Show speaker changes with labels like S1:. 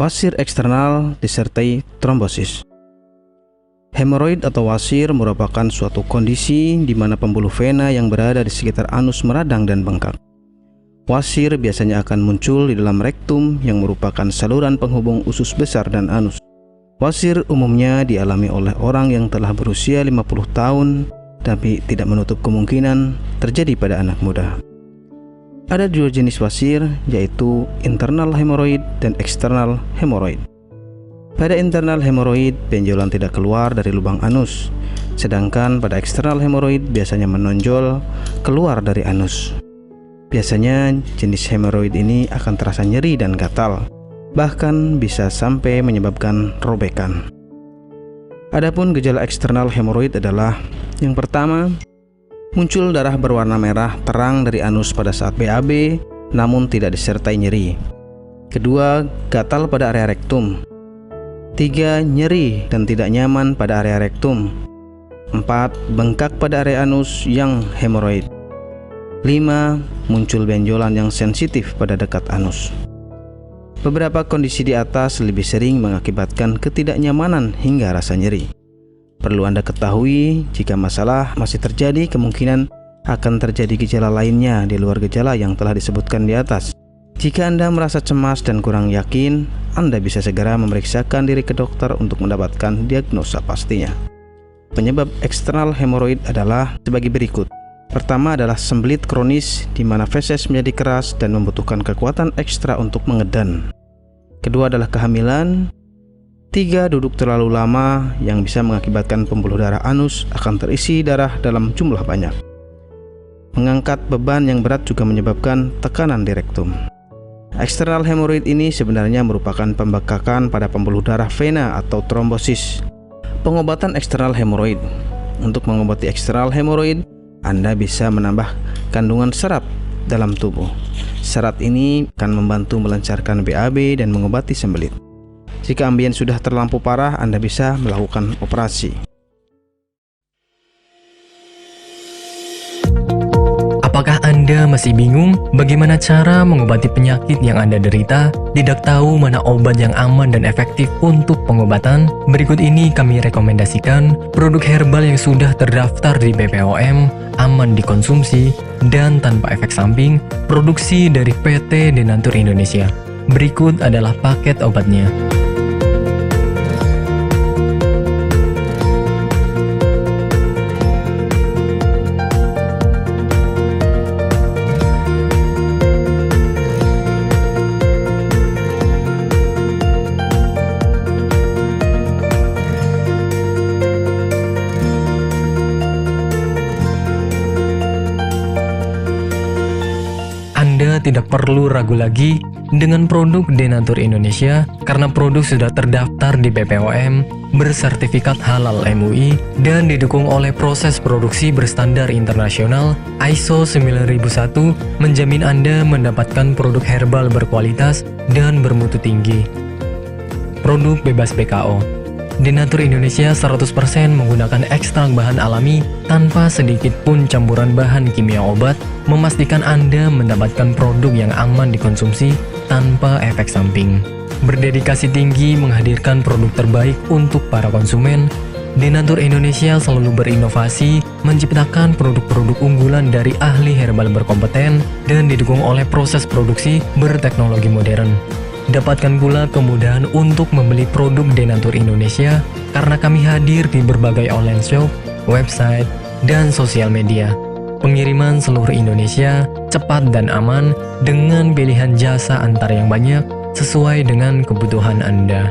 S1: Wasir eksternal disertai trombosis. Hemoroid atau wasir merupakan suatu kondisi di mana pembuluh vena yang berada di sekitar anus meradang dan bengkak. Wasir biasanya akan muncul di dalam rektum yang merupakan saluran penghubung usus besar dan anus. Wasir umumnya dialami oleh orang yang telah berusia 50 tahun, tapi tidak menutup kemungkinan terjadi pada anak muda. Ada dua jenis wasir, yaitu internal hemoroid dan eksternal hemoroid. Pada internal hemoroid, benjolan tidak keluar dari lubang anus, sedangkan pada eksternal hemoroid biasanya menonjol keluar dari anus. Biasanya jenis hemoroid ini akan terasa nyeri dan gatal, bahkan bisa sampai menyebabkan robekan. Adapun gejala eksternal hemoroid adalah yang pertama, muncul darah berwarna merah terang dari anus pada saat BAB namun tidak disertai nyeri. Kedua, gatal pada area rektum. 3. Nyeri dan tidak nyaman pada area rektum. 4. Bengkak pada area anus yang hemoroid. 5. Muncul benjolan yang sensitif pada dekat anus. Beberapa kondisi di atas lebih sering mengakibatkan ketidaknyamanan hingga rasa nyeri. Perlu Anda ketahui, jika masalah masih terjadi, kemungkinan akan terjadi gejala lainnya di luar gejala yang telah disebutkan di atas. Jika Anda merasa cemas dan kurang yakin, Anda bisa segera memeriksakan diri ke dokter untuk mendapatkan diagnosa pastinya. Penyebab eksternal hemoroid adalah sebagai berikut. Pertama adalah sembelit kronis di mana feses menjadi keras dan membutuhkan kekuatan ekstra untuk mengedan. Kedua adalah kehamilan. 3. Duduk terlalu lama yang bisa mengakibatkan pembuluh darah anus akan terisi darah dalam jumlah banyak. Mengangkat beban yang berat juga menyebabkan tekanan di rektum. Eksternal hemoroid ini sebenarnya merupakan pembekakan pada pembuluh darah vena atau trombosis. Pengobatan eksternal hemoroid. Untuk mengobati eksternal hemoroid, Anda bisa menambah kandungan serat dalam tubuh. Serat ini akan membantu melancarkan BAB dan mengobati sembelit. Jika ambien sudah terlampau parah, Anda bisa melakukan operasi.
S2: Apakah Anda masih bingung bagaimana cara mengobati penyakit yang Anda derita? Tidak tahu mana obat yang aman dan efektif untuk pengobatan? Berikut ini kami rekomendasikan produk herbal yang sudah terdaftar di BPOM, aman dikonsumsi, dan tanpa efek samping, produksi dari PT Denatur Indonesia. Berikut adalah paket obatnya. Anda tidak perlu ragu lagi dengan produk Denatur Indonesia karena produk sudah terdaftar di BPOM, bersertifikat halal MUI, dan didukung oleh proses produksi berstandar internasional ISO 9001, menjamin Anda mendapatkan produk herbal berkualitas dan bermutu tinggi. Produk bebas BKO. Denatur Indonesia 100% menggunakan ekstrak bahan alami tanpa sedikit pun campuran bahan kimia obat, memastikan Anda mendapatkan produk yang aman dikonsumsi tanpa efek samping. Berdedikasi tinggi menghadirkan produk terbaik untuk para konsumen, Denatur Indonesia selalu berinovasi, menciptakan produk-produk unggulan dari ahli herbal berkompeten dan didukung oleh proses produksi berteknologi modern. Dapatkan pula kemudahan untuk membeli produk Denatur Indonesia karena kami hadir di berbagai online shop, website, dan sosial media. Pengiriman seluruh Indonesia cepat dan aman dengan pilihan jasa antar yang banyak sesuai dengan kebutuhan Anda.